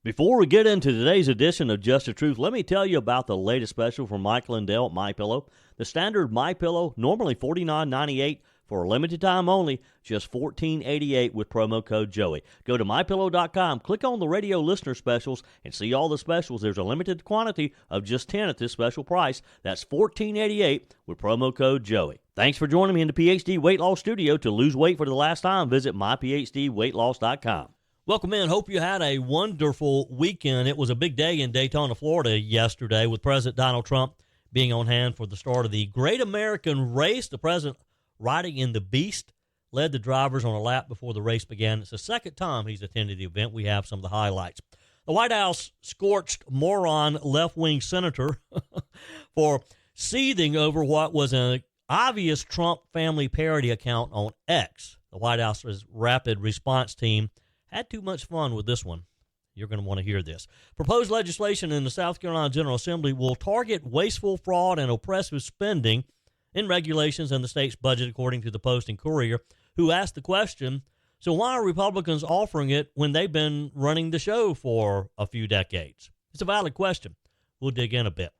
Before we get into today's edition of Just the Truth, let me tell you about the latest special from Mike Lindell at MyPillow. The standard MyPillow, normally $49.98 for a limited time only, just $14.88 with promo code Joey. Go to MyPillow.com, click on the radio listener specials, and see all the specials. There's a limited quantity of just 10 at this special price. That's $14.88 with promo code Joey. Thanks for joining me in the PhD Weight Loss Studio. To lose weight for the last time, visit myphdweightloss.com. Welcome in. Hope you had a wonderful weekend. It was a big day in Daytona, Florida yesterday with President Donald Trump being on hand for the start of the Great American Race. The president, riding in the Beast, led the drivers on a lap before the race began. It's the second time he's attended the event. We have some of the highlights. The White House scorched moron left-wing senator for seething over what was an obvious Trump family parody account on X. The White House's rapid response team had too much fun with this one. You're going to want to hear this. Proposed legislation in the South Carolina General Assembly will target wasteful, fraud, and oppressive spending in regulations and the state's budget, according to the Post and Courier, who asked the question, so why are Republicans offering it when they've been running the show for a few decades? It's a valid question. We'll dig in a bit.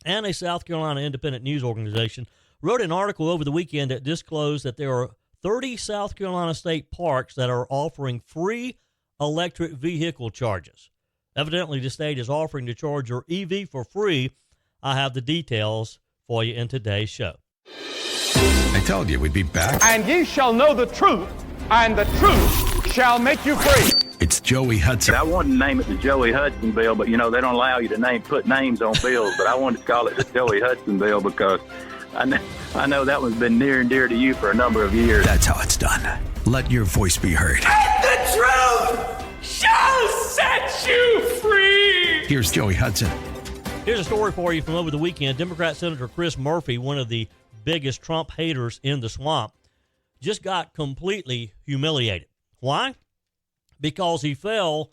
And a South Carolina independent news organization wrote an article over the weekend that disclosed that there are 30 South Carolina state parks that are offering free electric vehicle charges. Evidently, the state is offering to charge your EV for free. I have the details for you in today's show. I told you we'd be back. And ye shall know the truth, and the truth shall make you free. It's Joey Hudson. I wanted to name it the Joey Hudson Bill, but, they don't allow you to put names on bills. But I wanted to call it the Joey Hudson Bill because I know that one's been near and dear to you for a number of years. That's how it's done. Let your voice be heard. And the truth shall set you free. Here's Joey Hudson. Here's a story for you from over the weekend. Democrat Senator Chris Murphy, one of the biggest Trump haters in the swamp, just got completely humiliated. Why? Because he fell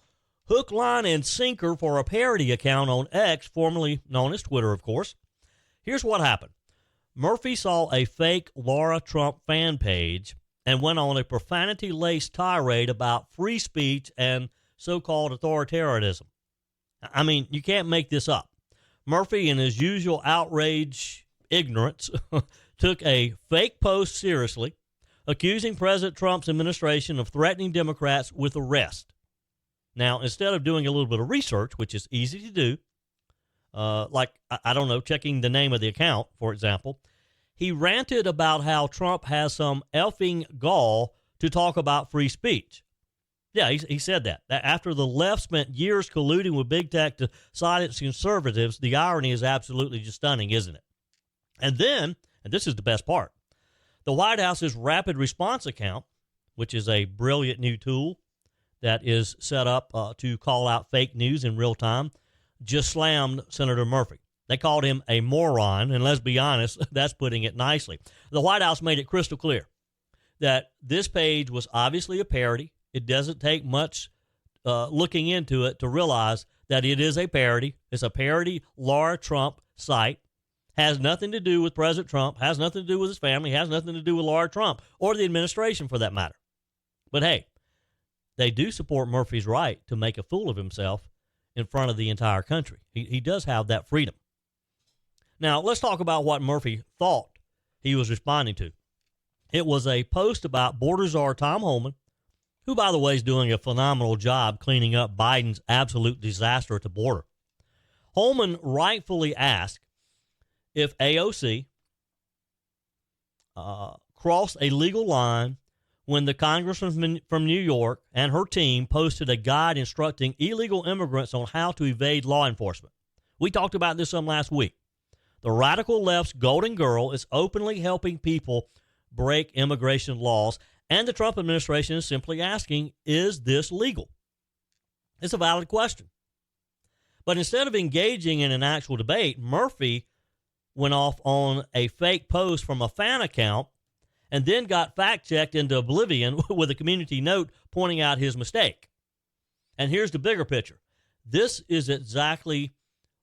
hook, line, and sinker for a parody account on X, formerly known as Twitter, of course. Here's what happened. Murphy saw a fake Laura Trump fan page and went on a profanity-laced tirade about free speech and so-called authoritarianism. I mean, you can't make this up. Murphy, in his usual outrage ignorance, took a fake post seriously, accusing President Trump's administration of threatening Democrats with arrest. Now, instead of doing a little bit of research, which is easy to do, checking the name of the account, for example, he ranted about how Trump has some effing gall to talk about free speech. Yeah, he said that. After the left spent years colluding with big tech to silence conservatives, the irony is absolutely just stunning, isn't it? And then, and this is the best part, the White House's rapid response account, which is a brilliant new tool that is set up to call out fake news in real time, just slammed Senator Murphy. They called him a moron, and let's be honest, that's putting it nicely. The White House made it crystal clear that this page was obviously a parody. It doesn't take much looking into it to realize that it is a parody. It's a parody Laura Trump site. Has nothing to do with President Trump, has nothing to do with his family, has nothing to do with Laura Trump or the administration for that matter. But hey, they do support Murphy's right to make a fool of himself in front of the entire country. He does have that freedom. Now, let's talk about what Murphy thought he was responding to. It was a post about border czar Tom Homan, who, by the way, is doing a phenomenal job cleaning up Biden's absolute disaster at the border. Homan rightfully asked if AOC crossed a legal line when the congressman from New York and her team posted a guide instructing illegal immigrants on how to evade law enforcement. We talked about this some last week. The radical left's golden girl is openly helping people break immigration laws, and the Trump administration is simply asking, is this legal? It's a valid question. But instead of engaging in an actual debate, Murphy went off on a fake post from a fan account and then got fact-checked into oblivion with a community note pointing out his mistake. And here's the bigger picture. This is exactly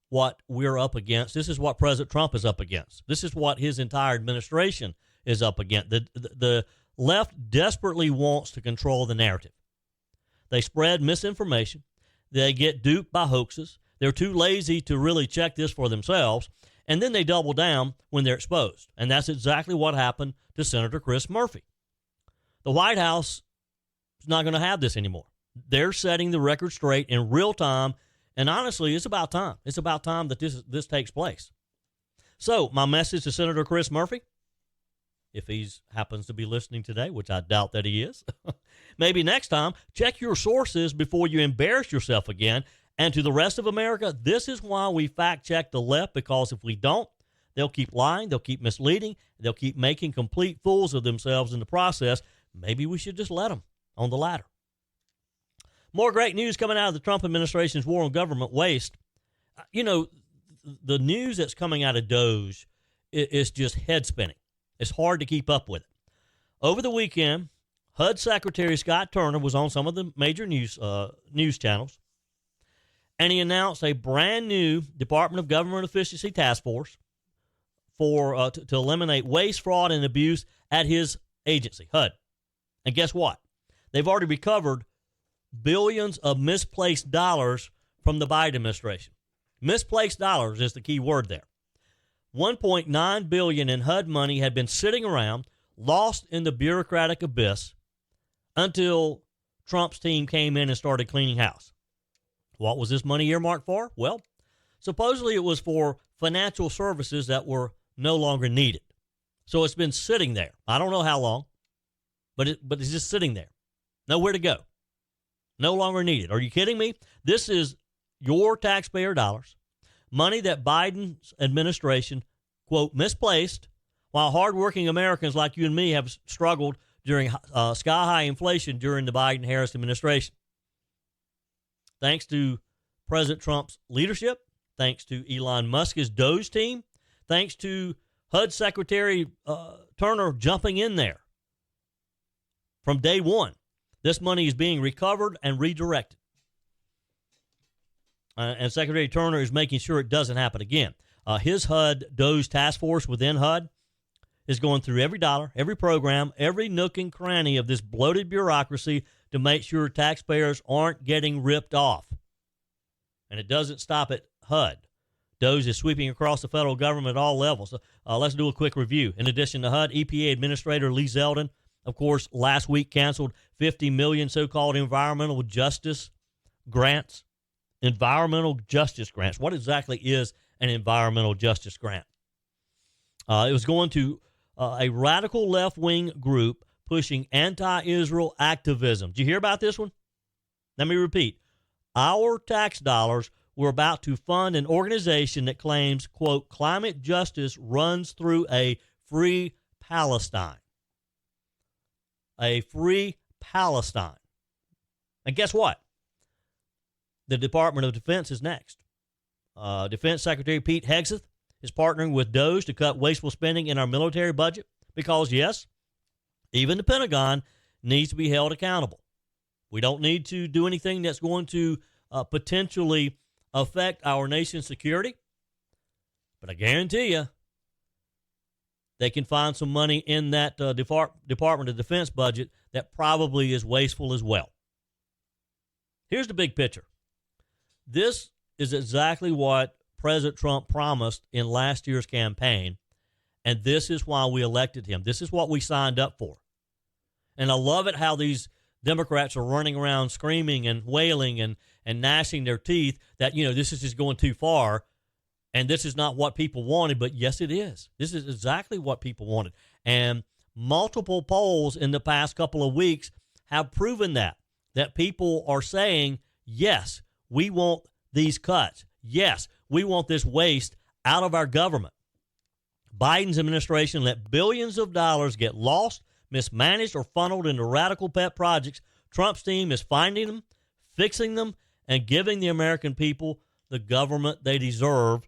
what we're up against. This is what President Trump is up against. This is what his entire administration is up against. The left desperately wants to control the narrative. They spread misinformation. They get duped by hoaxes. They're too lazy to really check this for themselves. And then they double down when they're exposed. And that's exactly what happened to Senator Chris Murphy. The White House is not going to have this anymore. They're setting the record straight in real time. And honestly, it's about time. It's about time that this takes place. So my message to Senator Chris Murphy, if he happens to be listening today, which I doubt that he is, maybe next time, check your sources before you embarrass yourself again. And to the rest of America, this is why we fact-check the left, because if we don't, they'll keep lying, they'll keep misleading, they'll keep making complete fools of themselves in the process. Maybe we should just let them on the ladder. More great news coming out of the Trump administration's war on government waste. You know, the news that's coming out of Doge is just head-spinning. It's hard to keep up with it. Over the weekend, HUD Secretary Scott Turner was on some of the major news channels, and he announced a brand new Department of Government Efficiency task force to eliminate waste, fraud, and abuse at his agency, HUD. And guess what? They've already recovered billions of misplaced dollars from the Biden administration. Misplaced dollars is the key word there. $1.9 billion in HUD money had been sitting around, lost in the bureaucratic abyss, until Trump's team came in and started cleaning house. What was this money earmarked for? Well, supposedly it was for financial services that were no longer needed. So it's been sitting there. I don't know how long, but it's just sitting there. Nowhere to go. No longer needed. Are you kidding me? This is your taxpayer dollars, money that Biden's administration, quote, misplaced, while hardworking Americans like you and me have struggled during sky-high inflation during the Biden-Harris administration. Thanks to President Trump's leadership, thanks to Elon Musk's Doge team, thanks to HUD Secretary Turner jumping in there from day one, this money is being recovered and redirected. And Secretary Turner is making sure it doesn't happen again. His HUD Doge task force within HUD is going through every dollar, every program, every nook and cranny of this bloated bureaucracy to make sure taxpayers aren't getting ripped off. And it doesn't stop at HUD. Doge is sweeping across the federal government at all levels. So, let's do a quick review. In addition to HUD, EPA Administrator Lee Zeldin, of course, last week canceled 50 million so-called environmental justice grants. Environmental justice grants. What exactly is an environmental justice grant? It was going to a radical left-wing group pushing anti-Israel activism. Did you hear about this one? Let me repeat. Our tax dollars were about to fund an organization that claims, quote, climate justice runs through a free Palestine. A free Palestine. And guess what? The Department of Defense is next. Defense Secretary Pete Hegseth is partnering with Doge to cut wasteful spending in our military budget because, yes, even the Pentagon needs to be held accountable. We don't need to do anything that's going to potentially affect our nation's security. But I guarantee you, they can find some money in that Department of Defense budget that probably is wasteful as well. Here's the big picture. This is exactly what President Trump promised in last year's campaign, and this is why we elected him. This is what we signed up for. And I love it how these Democrats are running around screaming and wailing and gnashing their teeth that, you know, this is just going too far and this is not what people wanted. But yes, it is. This is exactly what people wanted. And multiple polls in the past couple of weeks have proven that people are saying, yes, we want these cuts. Yes, we want this waste out of our government. Biden's administration let billions of dollars get lost, mismanaged, or funneled into radical pet projects. Trump's team is finding them, fixing them, and giving the American people the government they deserve,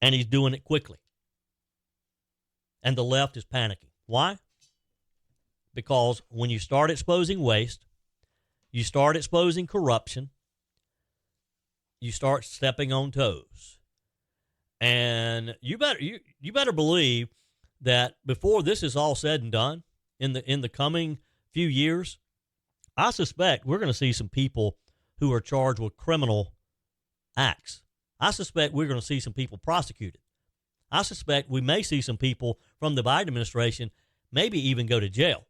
and he's doing it quickly. And the left is panicking. Why? Because when you start exposing waste, you start exposing corruption, you start stepping on toes. And you better believe that before this is all said and done, in the coming few years, I suspect we're going to see some people who are charged with criminal acts. I suspect we're going to see some people prosecuted. I suspect we may see some people from the Biden administration maybe even go to jail.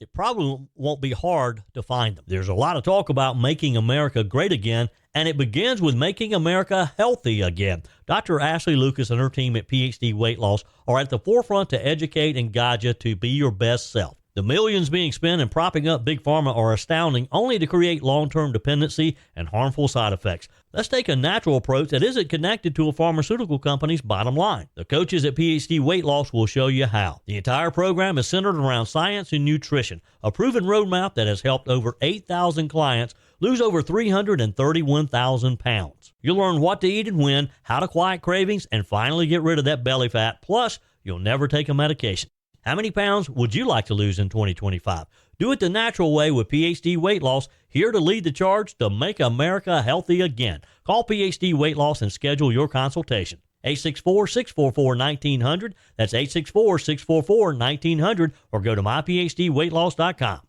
It probably won't be hard to find them. There's a lot of talk about making America great again, and it begins with making America healthy again. Dr. Ashley Lucas and her team at PhD Weight Loss are at the forefront to educate and guide you to be your best self. The millions being spent in propping up Big Pharma are astounding, only to create long-term dependency and harmful side effects. Let's take a natural approach that isn't connected to a pharmaceutical company's bottom line. The coaches at PhD Weight Loss will show you how. The entire program is centered around science and nutrition, a proven roadmap that has helped over 8,000 clients lose over 331,000 pounds. You'll learn what to eat and when, how to quiet cravings, and finally get rid of that belly fat. Plus, you'll never take a medication. How many pounds would you like to lose in 2025? Do it the natural way with PhD Weight Loss, here to lead the charge to make America healthy again. Call PhD Weight Loss and schedule your consultation. 864-644-1900. That's 864-644-1900, or go to myphdweightloss.com.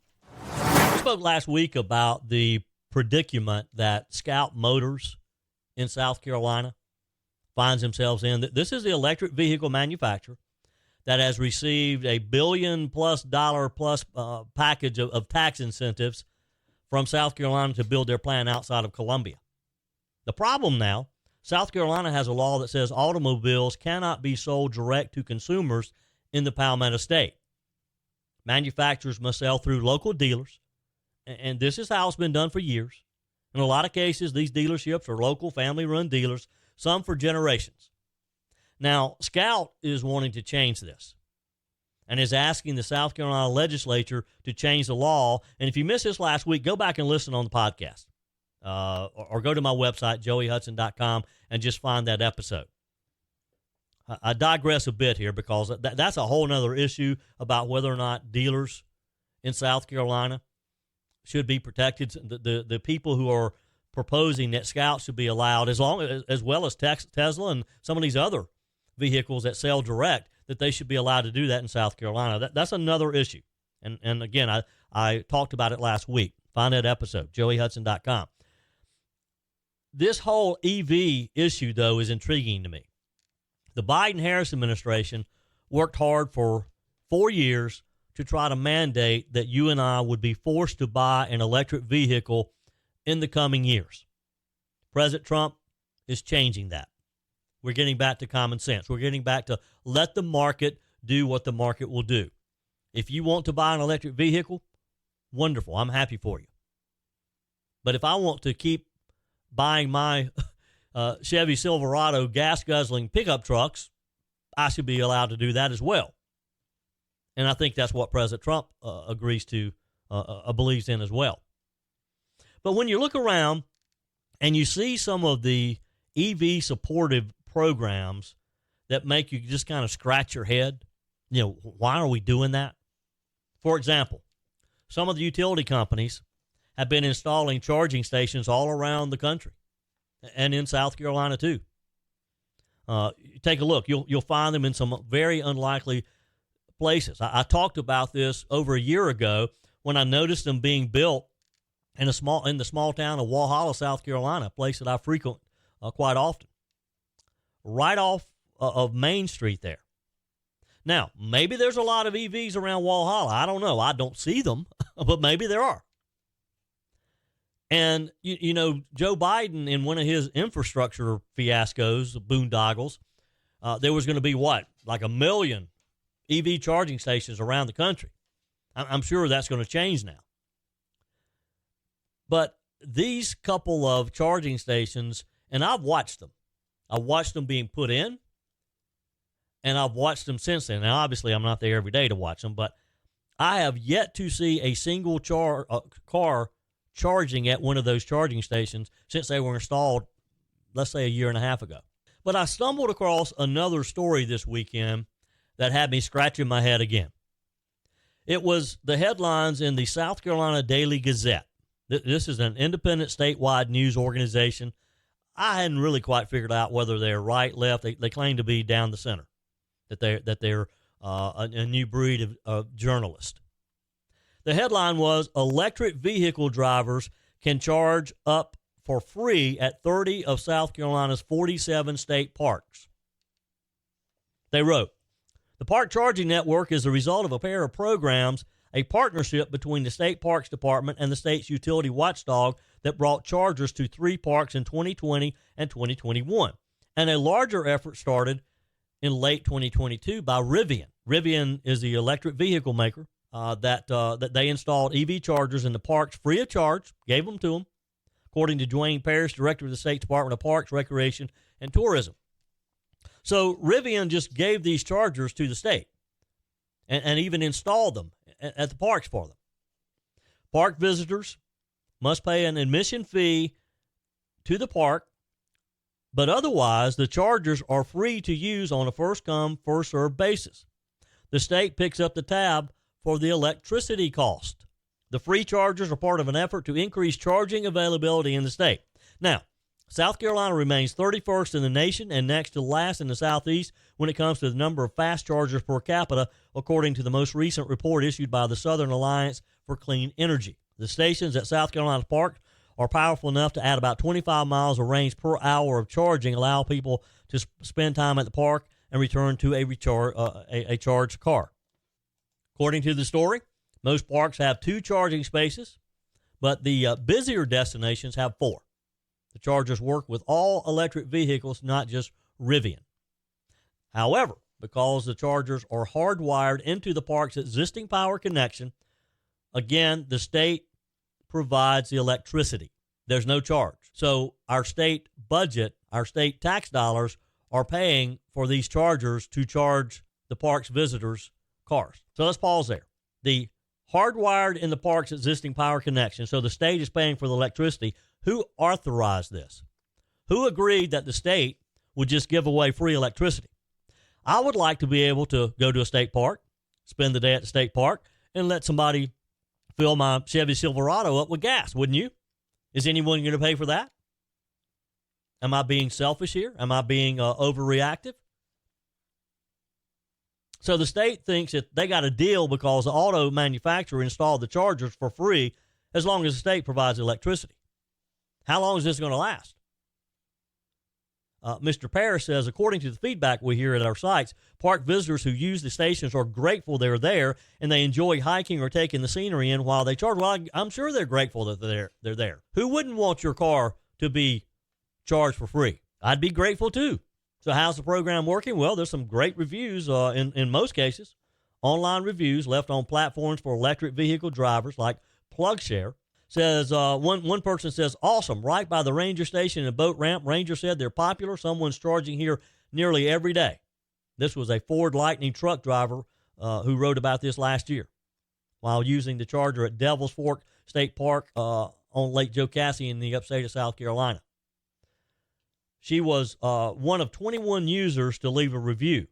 We spoke last week about the predicament that Scout Motors in South Carolina finds themselves in. This is the electric vehicle manufacturer that has received a $1 billion+ package of tax incentives from South Carolina to build their plant outside of Columbia. The problem now, South Carolina has a law that says automobiles cannot be sold direct to consumers in the Palmetto State. Manufacturers must sell through local dealers, and this is how it's been done for years. In a lot of cases, these dealerships are local family-run dealers, some for generations. Now, Scout is wanting to change this and is asking the South Carolina legislature to change the law. And if you missed this last week, go back and listen on the podcast or go to my website, joeyhudson.com, and just find that episode. I digress a bit here because that's a whole other issue about whether or not dealers in South Carolina should be protected. The people who are proposing that Scout should be allowed, as well as Tesla and some of these other vehicles that sell direct, that they should be allowed to do that in South Carolina. That's another issue. And again, I talked about it last week. Find that episode, joeyhudson.com. This whole EV issue, though, is intriguing to me. The Biden-Harris administration worked hard for 4 years to try to mandate that you and I would be forced to buy an electric vehicle in the coming years. President Trump is changing that. We're getting back to common sense. We're getting back to let the market do what the market will do. If you want to buy an electric vehicle, wonderful. I'm happy for you. But if I want to keep buying my Chevy Silverado gas-guzzling pickup trucks, I should be allowed to do that as well. And I think that's what President Trump agrees to, believes in as well. But when you look around and you see some of the EV supportive programs that make you just kind of scratch your head, why are we doing that? For example, some of the utility companies have been installing charging stations all around the country and in South Carolina too. Take a look. You'll find them in some very unlikely places. I talked about this over a year ago when I noticed them being built in the small town of Walhalla, South Carolina, a place that I frequent quite often, right off of Main Street there. Now, maybe there's a lot of EVs around Walhalla. I don't know. I don't see them, but maybe there are. And, Joe Biden, in one of his infrastructure fiascos, boondoggles, there was going to be like 1 million EV charging stations around the country. I'm sure that's going to change now. But these couple of charging stations, and I've watched them. I've watched them being put in, and I've watched them since then. Now, obviously, I'm not there every day to watch them, but I have yet to see a single car charging at one of those charging stations since they were installed, let's say, a year and a half ago. But I stumbled across another story this weekend that had me scratching my head again. It was the headlines in the South Carolina Daily Gazette. This is an independent statewide news organization. I hadn't really quite figured out whether they're right, left. They claim to be down the center, that they're a new breed of journalist. The headline was, electric vehicle drivers can charge up for free at 30 of South Carolina's 47 state parks. They wrote, the park charging network is the result of a pair of programs, a partnership between the State Parks Department and the state's utility watchdog that brought chargers to 3 parks in 2020 and 2021. And a larger effort started in late 2022 by Rivian. Rivian is the electric vehicle maker that they installed EV chargers in the parks free of charge, gave them to them, according to Dwayne Parrish, director of the State Department of Parks, Recreation, and Tourism. So Rivian just gave these chargers to the state and even installed them at the parks for them. Park visitors must pay an admission fee to the park, but otherwise the chargers are free to use on a first-come, first-served basis. The state picks up the tab for the electricity cost. The free chargers are part of an effort to increase charging availability in the state. Now, South Carolina remains 31st in the nation and next to last in the Southeast when it comes to the number of fast chargers per capita, according to the most recent report issued by the Southern Alliance for Clean Energy. The stations at South Carolina's parks are powerful enough to add about 25 miles of range per hour of charging, allow people to spend time at the park and return to a charged car. According to the story, most parks have 2 charging spaces, but the busier destinations have 4. The chargers work with all electric vehicles, not just Rivian. However, because the chargers are hardwired into the park's existing power connection, again, the state provides the electricity. There's no charge. So our state budget, our state tax dollars are paying for these chargers to charge the park's visitors' cars. So let's pause there. The hardwired in the park's existing power connection, so the state is paying for the electricity. Who authorized this? Who agreed that the state would just give away free electricity? I would like to be able to go to a state park, spend the day at the state park, and let somebody fill my Chevy Silverado up with gas, wouldn't you? Is anyone going to pay for that? Am I being selfish here? Am I being overreactive? So the state thinks that they got a deal because the auto manufacturer installed the chargers for free as long as the state provides electricity. How long is this going to last? Mr. Parrish says, according to the feedback we hear at our sites, park visitors who use the stations are grateful they're there and they enjoy hiking or taking the scenery in while they charge. Well, I'm sure they're grateful that they're there. Who wouldn't want your car to be charged for free? I'd be grateful too. So how's the program working? Well, there's some great reviews in most cases. Online reviews left on platforms for electric vehicle drivers like PlugShare. Says one person says, awesome, right by the ranger station and boat ramp. Ranger said they're popular. Someone's charging here nearly every day. This was a Ford Lightning truck driver who wrote about this last year while using the charger at Devil's Fork State Park on Lake Jocassee in the upstate of South Carolina. She was one of 21 users to leave a review.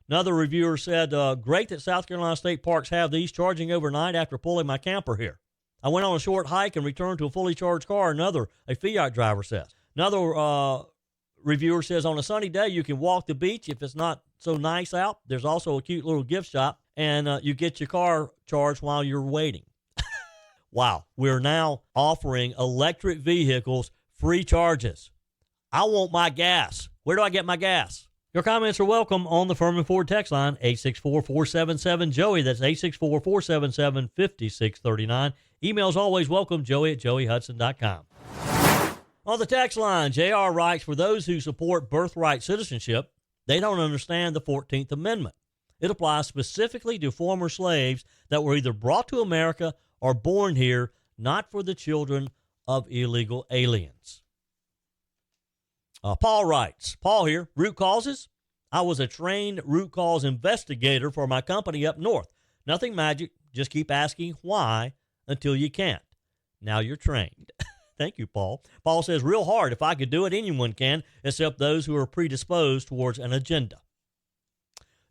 Another reviewer said, great that South Carolina State Parks have these, charging overnight after pulling my camper here. I went on a short hike and returned to a fully charged car, a Fiat driver says. Another reviewer says, on a sunny day, you can walk the beach if it's not so nice out. There's also a cute little gift shop, and you get your car charged while you're waiting. Wow. We're now offering electric vehicles free charges. I want my gas. Where do I get my gas? Your comments are welcome on the Furman Ford text line, 864-477-JOEY. That's 864-477-5639. Emails always welcome, joey@joeyhudson.com. On the text line, JR writes, for those who support birthright citizenship, they don't understand the 14th Amendment. It applies specifically to former slaves that were either brought to America or born here, not for the children of illegal aliens. Paul writes, Paul here, root causes. I was a trained root cause investigator for my company up north. Nothing magic, just keep asking why until you can't. Now you're trained. Thank you, Paul. Paul says, real hard. If I could do it, anyone can, except those who are predisposed towards an agenda.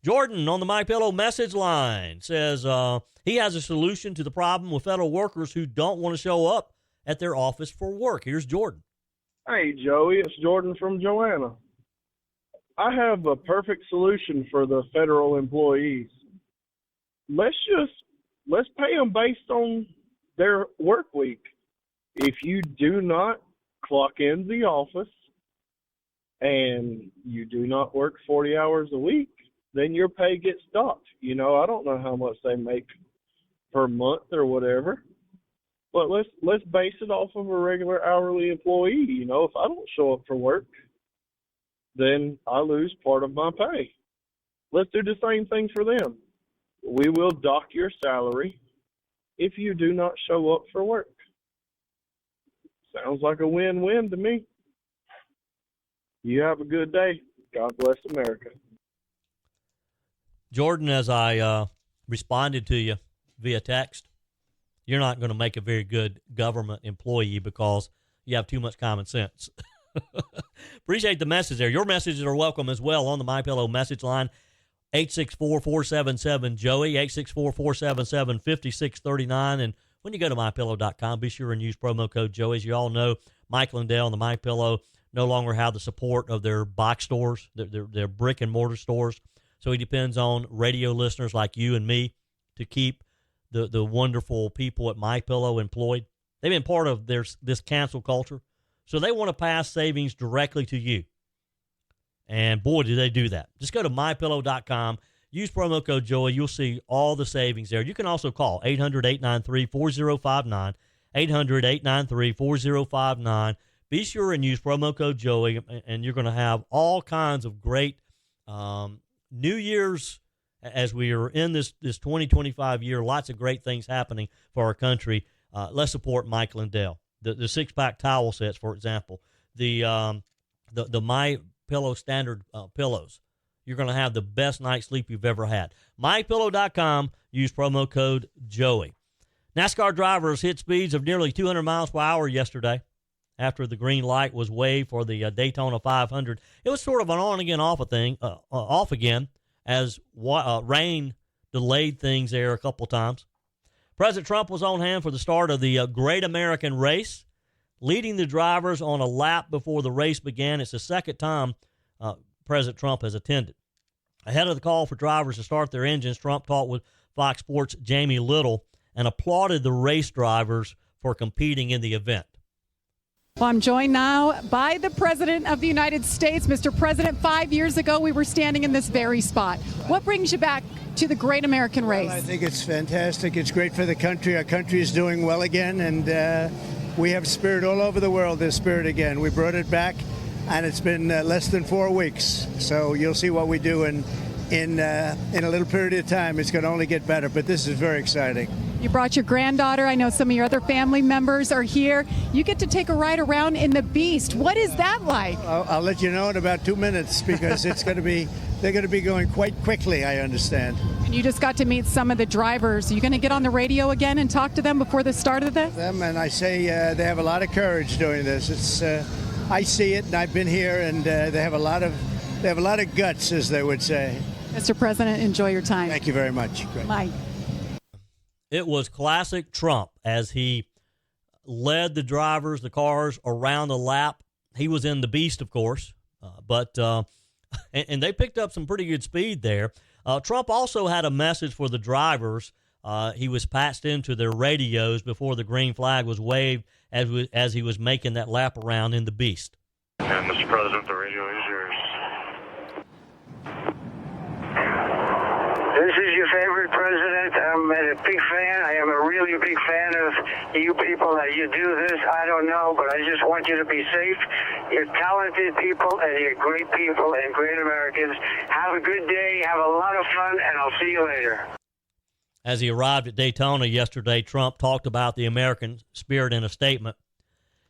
Jordan on the MyPillow message line says he has a solution to the problem with federal workers who don't want to show up at their office for work. Here's Jordan. Hey, Joey, it's Jordan from Joanna. I have a perfect solution for the federal employees. Let's just let's pay them based on their work week. If you do not clock in the office and you do not work 40 hours a week, then your pay gets docked. You know, I don't know how much they make per month or whatever, but let's base it off of a regular hourly employee. You know, if I don't show up for work, then I lose part of my pay. Let's do the same thing for them. We will dock your salary if you do not show up for work. Sounds like a win-win to me. You have a good day. God bless America. Jordan, as I responded to you via text, you're not going to make a very good government employee because you have too much common sense. Appreciate the message there. Your messages are welcome as well on the MyPillow message line, 864-477-JOEY, 864-477-5639. And when you go to MyPillow.com, be sure and use promo code Joey. As you all know, Mike Lindell and the MyPillow no longer have the support of their box stores, their brick and mortar stores. So he depends on radio listeners like you and me to keep the wonderful people at MyPillow employed. They've been part of this cancel culture. So they want to pass savings directly to you. And boy, do they do that. Just go to MyPillow.com. Use promo code Joey. You'll see all the savings there. You can also call 800-893-4059, 800-893-4059. Be sure and use promo code Joey, and you're going to have all kinds of great New Year's, as we are in this 2025 year, lots of great things happening for our country. Let's support Mike Lindell. The six-pack towel sets, for example, the MyPillow standard pillows. You're going to have the best night's sleep you've ever had. MyPillow.com. Use promo code Joey. NASCAR drivers hit speeds of nearly 200 miles per hour yesterday after the green light was waved for the Daytona 500. It was sort of an on-again, off again, as rain delayed things there a couple times. President Trump was on hand for the start of the Great American Race, leading the drivers on a lap before the race began. It's the second time President Trump has attended. Ahead of the call for drivers to start their engines, Trump talked with Fox Sports' Jamie Little and applauded the race drivers for competing in the event. Well, I'm joined now by the President of the United States. Mr. President, 5 years ago, we were standing in this very spot. What brings you back to the Great American Race? Well, I think it's fantastic. It's great for the country. Our country is doing well again, and we have spirit all over the world. There's spirit again. We brought it back, and it's been less than 4 weeks. So you'll see what we do in a little period of time. It's going to only get better, but this is very exciting. You brought your granddaughter. I know some of your other family members are here. You get to take a ride around in the Beast. What is that like? I'll let you know in about 2 minutes because they're going to be going quite quickly, I understand. And you just got to meet some of the drivers. Are you going to get on the radio again and talk to them before the start of this? And I say they have a lot of courage doing this. It's I see it, and I've been here, and they have a lot of guts, as they would say. Mr. President, enjoy your time. Thank you very much. Great. Mike. It was classic Trump as he led the drivers, the cars around the lap. He was in the Beast, of course, but they picked up some pretty good speed there. Trump also had a message for the drivers. He was patched into their radios before the green flag was waved as he was making that lap around in the Beast. And Mr. President, the radio is yours. This is your favorite president. I'm a big fan. I am a really big fan of you people that you do this. I don't know, but I just want you to be safe. You're talented people, and you're great people and great Americans. Have a good day. Have a lot of fun, and I'll see you later. As he arrived at Daytona yesterday, Trump talked about the American spirit in a statement.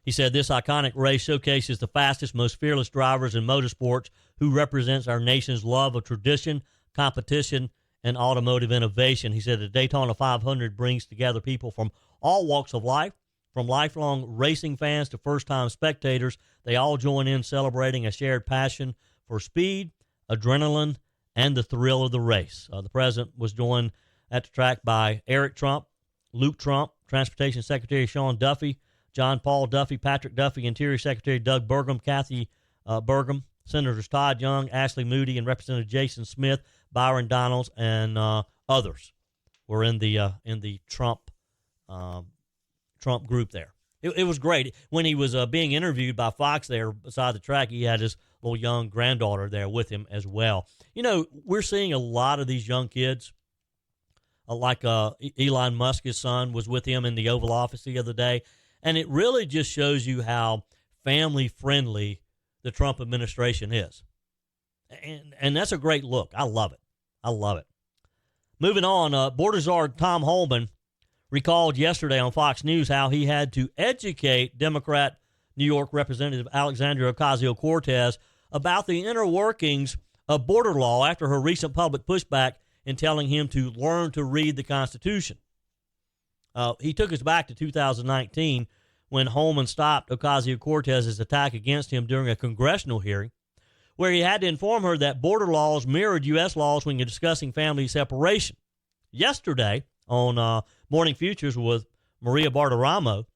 He said, "This iconic race showcases the fastest, most fearless drivers in motorsports who represents our nation's love of tradition, competition, and automotive innovation." He said the Daytona 500 brings together people from all walks of life, from lifelong racing fans to first-time spectators. They all join in celebrating a shared passion for speed, adrenaline, and the thrill of the race. The president was joined at the track by Eric Trump, Luke Trump, Transportation Secretary Sean Duffy, John Paul Duffy, Patrick Duffy, Interior Secretary Doug Burgum, Kathy Burgum, Senators Todd Young, Ashley Moody, and Representative Jason Smith, Byron Donalds, and others were in the Trump group there. It was great. When he was being interviewed by Fox there beside the track, he had his little young granddaughter there with him as well. You know, we're seeing a lot of these young kids, like Elon Musk's son was with him in the Oval Office the other day, and it really just shows you how family-friendly the Trump administration is. And that's a great look. I love it. I love it. Moving on, Border Czar Tom Holman recalled yesterday on Fox News how he had to educate Democrat New York Representative Alexandria Ocasio-Cortez about the inner workings of border law after her recent public pushback in telling him to learn to read the Constitution. He took us back to 2019 when Holman stopped Ocasio-Cortez's attack against him during a congressional hearing, where he had to inform her that border laws mirrored U.S. laws when you're discussing family separation. Yesterday, on Morning Futures with Maria Bartiromo,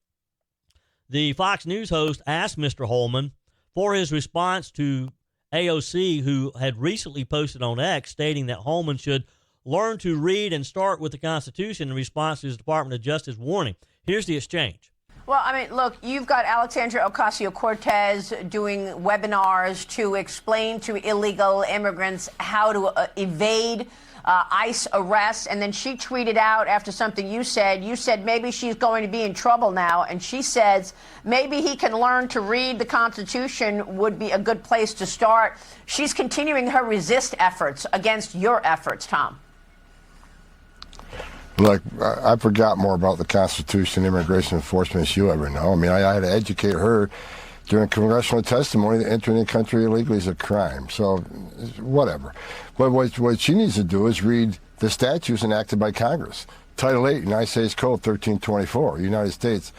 the Fox News host asked Mr. Holman for his response to AOC, who had recently posted on X stating that Holman should learn to read and start with the Constitution in response to his Department of Justice warning. Here's the exchange. Well, I mean, look, you've got Alexandria Ocasio-Cortez doing webinars to explain to illegal immigrants how to evade ICE arrests. And then she tweeted out after something you said maybe she's going to be in trouble now. And she says maybe he can learn to read the Constitution would be a good place to start. She's continuing her resist efforts against your efforts, Tom. Look, I forgot more about the Constitution, immigration enforcement as you ever know. I mean, I had to educate her during congressional testimony that entering the country illegally is a crime. So, whatever. But what she needs to do is read the statutes enacted by Congress. Title 8, United States Code 1324, United States.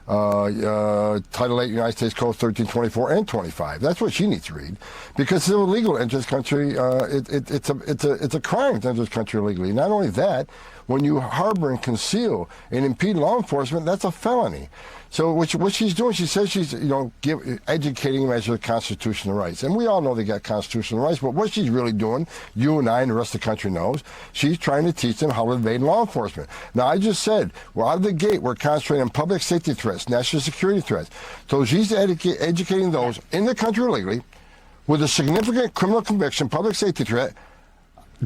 Title 8, United States Code 1324 and 25. That's what she needs to read, because it's illegal to enter this country. It's a crime to enter this country illegally. Not only that, when you harbor and conceal and impede law enforcement, that's a felony. So what she's doing, she says she's educating them as to the constitutional rights, and we all know they got constitutional rights. But what she's really doing, you and I and the rest of the country knows, she's trying to teach them how to evade law enforcement. Now, I just said, well, out of the gate, we're concentrating on public safety threats, national security threats. So she's educating those in the country illegally with a significant criminal conviction, public safety threat.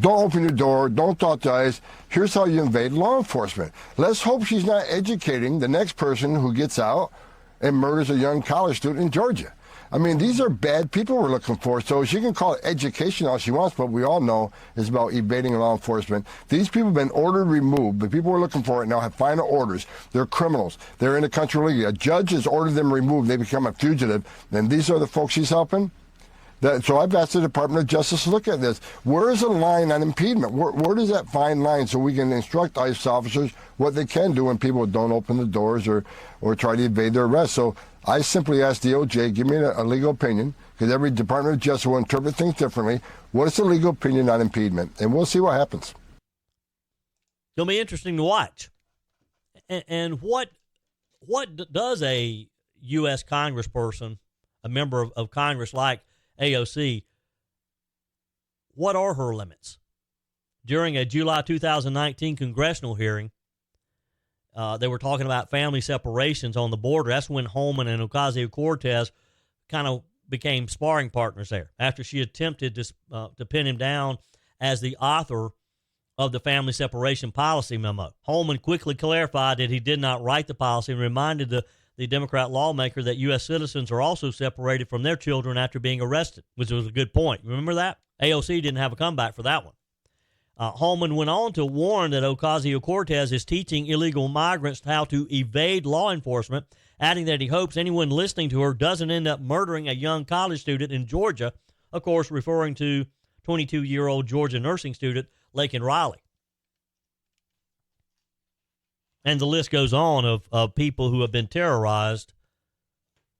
Don't open your door. Don't dot the I's. Here's how you invade law enforcement. Let's hope she's not educating the next person who gets out and murders a young college student in Georgia. I mean, these are bad people we're looking for. So she can call it education all she wants, but we all know it's about evading law enforcement. These people have been ordered removed. The people we're looking for right now have final orders. They're criminals. They're in the country illegally. A judge has ordered them removed. They become a fugitive. And these are the folks she's helping. So I've asked the Department of Justice to look at this. Where is the line on impediment? Where does that fine line so we can instruct ICE officers what they can do when people don't open the doors or try to evade their arrest? So I simply asked DOJ, give me a legal opinion, because every Department of Justice will interpret things differently. What is the legal opinion on impediment? And we'll see what happens. It'll be interesting to watch. And what does a U.S. congressperson, a member of Congress like AOC, what are her limits? During a July 2019 congressional hearing, they were talking about family separations on the border. That's when Holman and Ocasio-Cortez kind of became sparring partners there, after she attempted to pin him down as the author of the family separation policy memo. Holman quickly clarified that he did not write the policy and reminded the Democrat lawmaker that U.S. citizens are also separated from their children after being arrested, which was a good point. Remember that? AOC didn't have a comeback for that one. Holman went on to warn that Ocasio-Cortez is teaching illegal migrants how to evade law enforcement, adding that he hopes anyone listening to her doesn't end up murdering a young college student in Georgia, of course referring to 22-year-old Georgia nursing student Laken Riley. And the list goes on of people who have been terrorized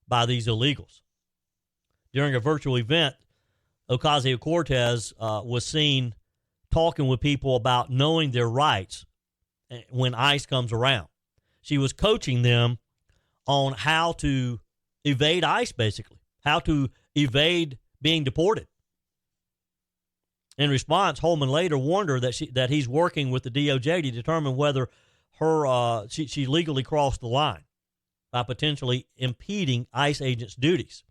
by these illegals. During a virtual event, Ocasio-Cortez was seen talking with people about knowing their rights when ICE comes around. She was coaching them on how to evade ICE, basically, how to evade being deported. In response, Holman later warned her that he's working with the DOJ to determine whether she legally crossed the line by potentially impeding ICE agents' duties.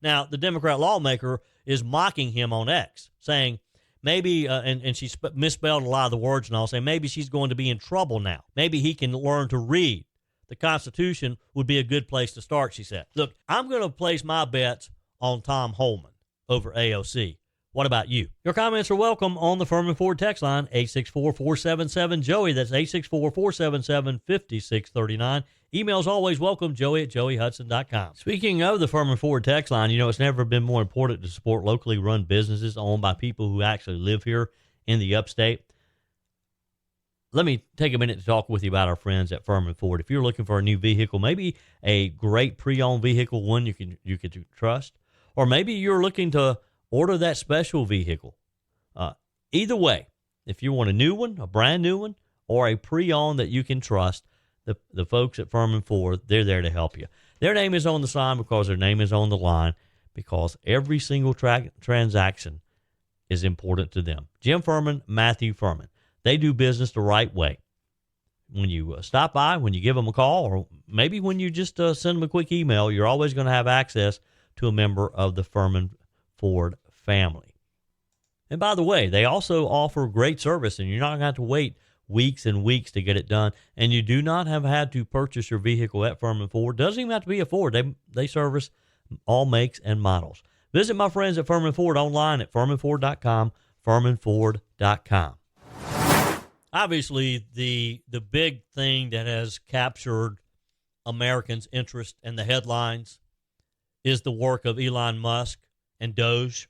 Now, the Democrat lawmaker is mocking him on X, saying maybe, and she misspelled a lot of the words and all, saying maybe she's going to be in trouble now. Maybe he can learn to read. The Constitution would be a good place to start, she said. Look, I'm going to place my bets on Tom Holman over AOC. What about you? Your comments are welcome on the Furman Ford text line, 864-477-JOEY. That's 864-477-5639. Emails always welcome, joey@joeyhudson.com. Speaking of the Furman Ford text line, it's never been more important to support locally run businesses owned by people who actually live here in the upstate. Let me take a minute to talk with you about our friends at Furman Ford. If you're looking for a new vehicle, maybe a great pre-owned vehicle, one you can trust, or maybe you're looking to order that special vehicle. Either way, if you want a new one, a brand new one, or a pre-owned that you can trust, the folks at Furman Ford, they're there to help you. Their name is on the sign because their name is on the line, because every single transaction is important to them. Jim Furman, Matthew Furman. They do business the right way. When you stop by, when you give them a call, or maybe when you just send them a quick email, you're always going to have access to a member of the Furman Ford family. And by the way, they also offer great service, and you're not going to have to wait weeks and weeks to get it done. And you do not have had to purchase your vehicle at Furman Ford. Doesn't even have to be a Ford. They service all makes and models. Visit my friends at Furman Ford online at furmanford.com, furmanford.com. Obviously, the big thing that has captured Americans' interest in the headlines is the work of Elon Musk and Doge.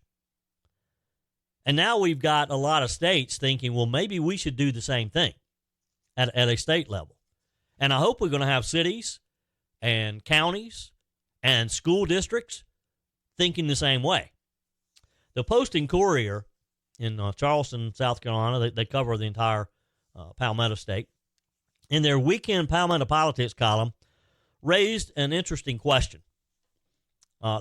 And now we've got a lot of states thinking, well, maybe we should do the same thing at a state level. And I hope we're going to have cities and counties and school districts thinking the same way. The Post and Courier in Charleston, South Carolina, they cover the entire Palmetto State, in their weekend Palmetto Politics column, raised an interesting question.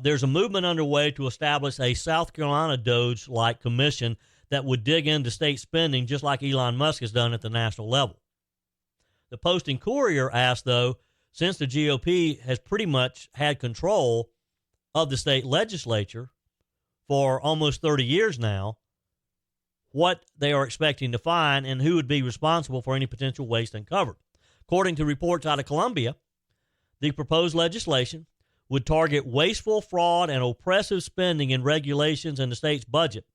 There's a movement underway to establish a South Carolina Doge-like commission that would dig into state spending just like Elon Musk has done at the national level. The Post and Courier asked, though, since the GOP has pretty much had control of the state legislature for almost 30 years now, what they are expecting to find and who would be responsible for any potential waste uncovered. According to reports out of Columbia, the proposed legislation would target wasteful, fraud, and oppressive spending and regulations in the state's budget.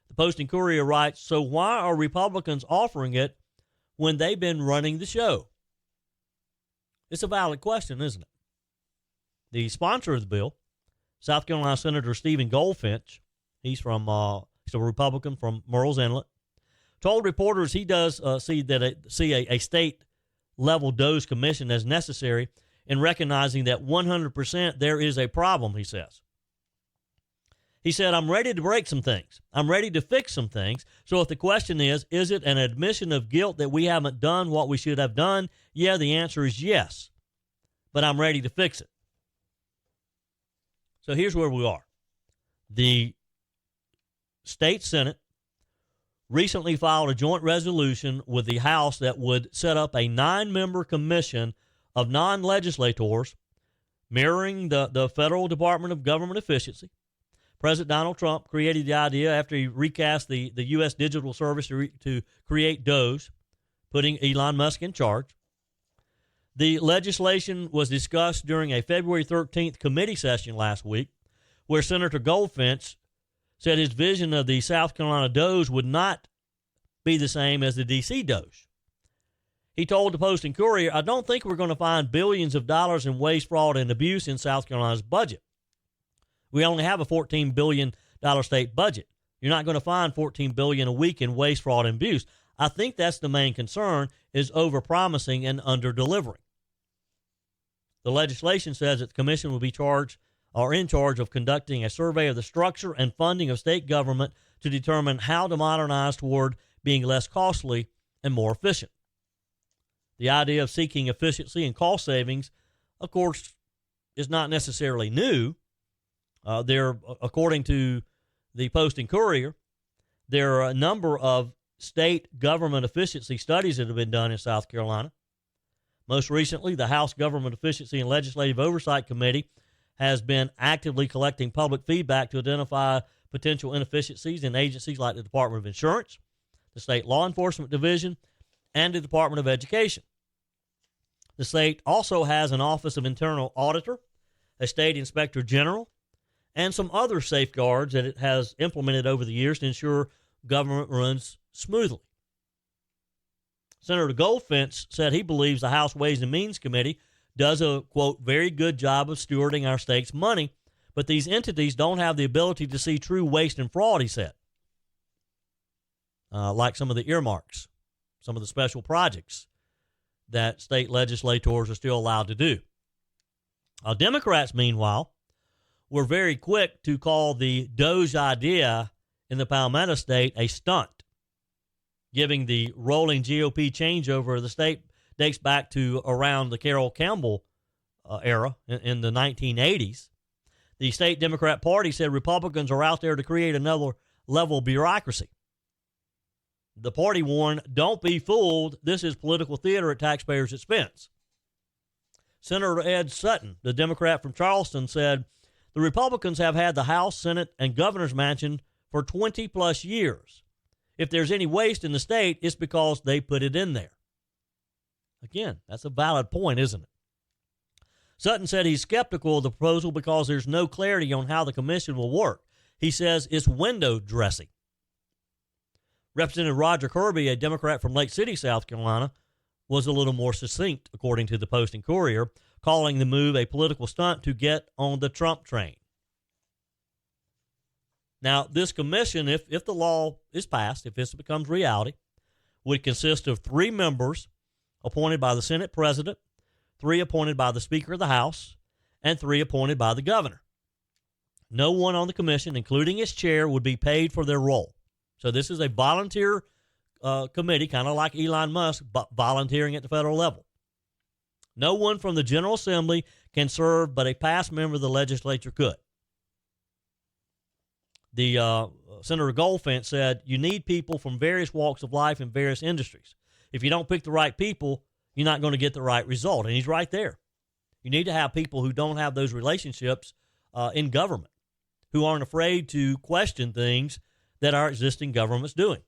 The Post and Courier writes, so why are Republicans offering it when they've been running the show? It's a valid question, isn't it? The sponsor of the bill, South Carolina Senator Stephen Goldfinch, he's a Republican from Murrells Inlet, told reporters he does see a state-level Doge commission as necessary in recognizing that 100% there is a problem, he says. He said, I'm ready to break some things. I'm ready to fix some things. So if the question is it an admission of guilt that we haven't done what we should have done? Yeah, the answer is yes. But I'm ready to fix it. So here's where we are. The state Senate recently filed a joint resolution with the House that would set up a 9-member commission of non-legislators mirroring the Federal Department of Government Efficiency. President Donald Trump created the idea after he recast the U.S. Digital Service to create Doge, putting Elon Musk in charge. The legislation was discussed during a February 13th committee session last week, where Senator Goldfinch said his vision of the South Carolina Doge would not be the same as the D.C. Doge. He told the Post and Courier, I don't think we're going to find billions of dollars in waste, fraud, and abuse in South Carolina's budget. We only have a $14 billion state budget. You're not going to find $14 billion a week in waste, fraud, and abuse. I think that's the main concern, is over-promising and under-delivering. The legislation says that the commission will be in charge of conducting a survey of the structure and funding of state government to determine how to modernize toward being less costly and more efficient. The idea of seeking efficiency and cost savings, of course, is not necessarily new. According to the Post and Courier, There are a number of state government efficiency studies that have been done in South Carolina. Most recently, the House Government Efficiency and Legislative Oversight Committee has been actively collecting public feedback to identify potential inefficiencies in agencies like the Department of Insurance, the State Law Enforcement Division, and the Department of Education. The state also has an Office of Internal Auditor, a State Inspector General, and some other safeguards that it has implemented over the years to ensure government runs smoothly. Senator Goldfinch said he believes the House Ways and Means Committee does a, quote, very good job of stewarding our state's money, but these entities don't have the ability to see true waste and fraud, he said. Like some of the earmarks, some of the special projects that state legislators are still allowed to do. Democrats, meanwhile, were very quick to call the Doge idea in the Palmetto State a stunt, giving the rolling GOP changeover of the state dates back to around the Carroll Campbell era in the 1980s. The state Democrat Party said Republicans are out there to create another level of bureaucracy. The party warned, don't be fooled. This is political theater at taxpayers' expense. Senator Ed Sutton, the Democrat from Charleston, said the Republicans have had the House, Senate, and governor's mansion for 20 plus years. If there's any waste in the state, it's because they put it in there. Again, that's a valid point, isn't it? Sutton said he's skeptical of the proposal because there's no clarity on how the commission will work. He says it's window dressing. Representative Roger Kirby, a Democrat from Lake City, South Carolina, was a little more succinct, according to the Post and Courier, calling the move a political stunt to get on the Trump train. Now, this commission, if the law is passed, if this becomes reality, would consist of 3 members appointed by the Senate President, 3 appointed by the Speaker of the House, and 3 appointed by the governor. No one on the commission, including its chair, would be paid for their role. So this is a volunteer committee, kind of like Elon Musk, volunteering at the federal level. No one from the General Assembly can serve, but a past member of the legislature could. The Senator Goldfinch said, you need people from various walks of life and various industries. If you don't pick the right people, you're not going to get the right result. And he's right there. You need to have people who don't have those relationships in government, who aren't afraid to question things that our existing government's doing,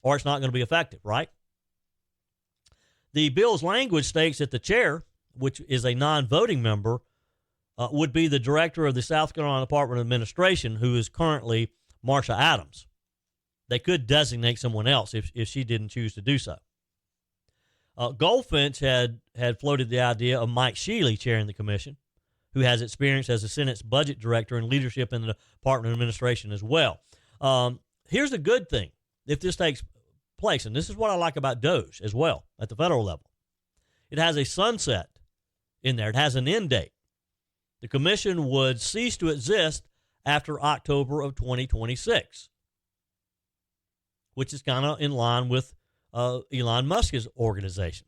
or it's not going to be effective, right? The bill's language states that the chair, which is a non-voting member, would be the director of the South Carolina Department of Administration, who is currently Marsha Adams. They could designate someone else if she didn't choose to do so. Goldfinch had floated the idea of Mike Shealy chairing the commission, who has experience as the Senate's budget director and leadership in the Department of Administration as well. Here's a good thing if this takes place, and this is what I like about Doge as well at the federal level. It has a sunset in there. It has an end date. The commission would cease to exist after October of 2026, which is kind of in line with Elon Musk's organization.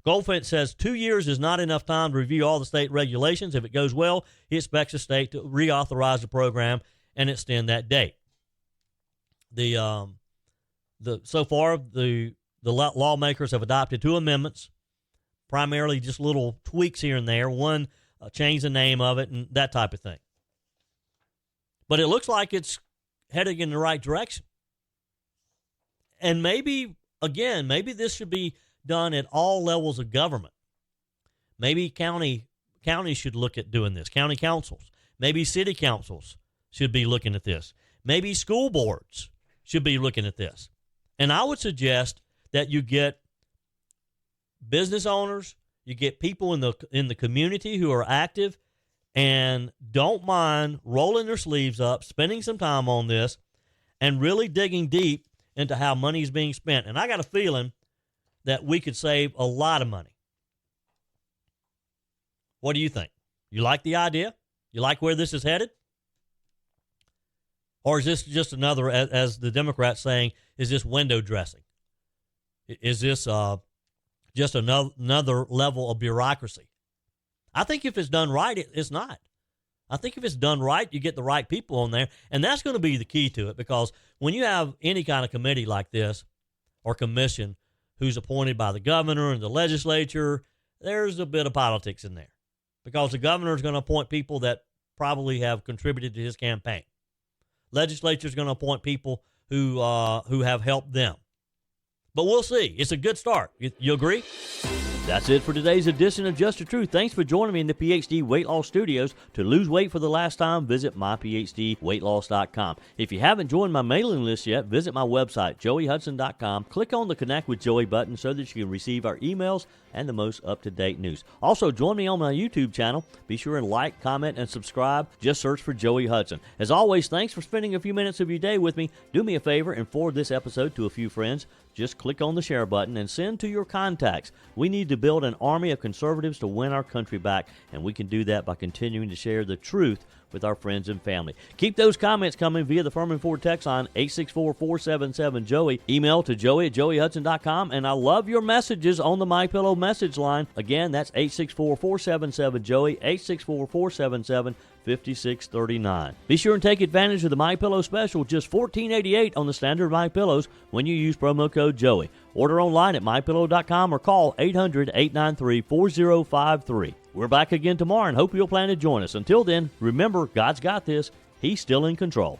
Goldfinch says 2 years is not enough time to review all the state regulations. If it goes well, he expects the state to reauthorize the program and extend that date. So far, the lawmakers have adopted 2 amendments, primarily just little tweaks here and there. One, change the name of it and that type of thing. But it looks like it's heading in the right direction. And maybe this should be done at all levels of government. Maybe counties should look at doing this. County councils, maybe city councils should be looking at this. Maybe school boards should be looking at this. And I would suggest that you get business owners, you get people in the community who are active and don't mind rolling their sleeves up, spending some time on this, and really digging deep into how money is being spent. And I got a feeling that we could save a lot of money. What do you think? You like the idea? You like where this is headed? Or is this just another, as the Democrats saying, is this window dressing? Is this just another level of bureaucracy? I think if it's done right, it's not. I think if it's done right, you get the right people on there, and that's going to be the key to it, because when you have any kind of committee like this or commission who's appointed by the governor and the legislature, there's a bit of politics in there, because the governor is going to appoint people that probably have contributed to his campaign. Legislature is going to appoint people who have helped them. But we'll see. It's a good start. You agree? That's it for today's edition of Just the Truth. Thanks for joining me in the PhD Weight Loss Studios. To lose weight for the last time, visit myphdweightloss.com. If you haven't joined my mailing list yet, visit my website, joeyhudson.com. Click on the Connect with Joey button so that you can receive our emails and the most up-to-date news. Also, join me on my YouTube channel. Be sure and like, comment, and subscribe. Just search for Joey Hudson. As always, thanks for spending a few minutes of your day with me. Do me a favor and forward this episode to a few friends. Just click on the share button and send to your contacts. We need to build an army of conservatives to win our country back, and we can do that by continuing to share the truth with our friends and family. Keep those comments coming via the Furman Ford text line, 864-477-JOEY. Email to joey@joeyhudson.com, and I love your messages on the MyPillow message line. Again, that's 864-477-JOEY, 864-477-5639. Be sure and take advantage of the MyPillow special, just $14.88 on the standard MyPillows when you use promo code Joey. Order online at mypillow.com or call 800-893-4053. We're back again tomorrow and hope you'll plan to join us. Until then, remember, God's got this. He's still in control.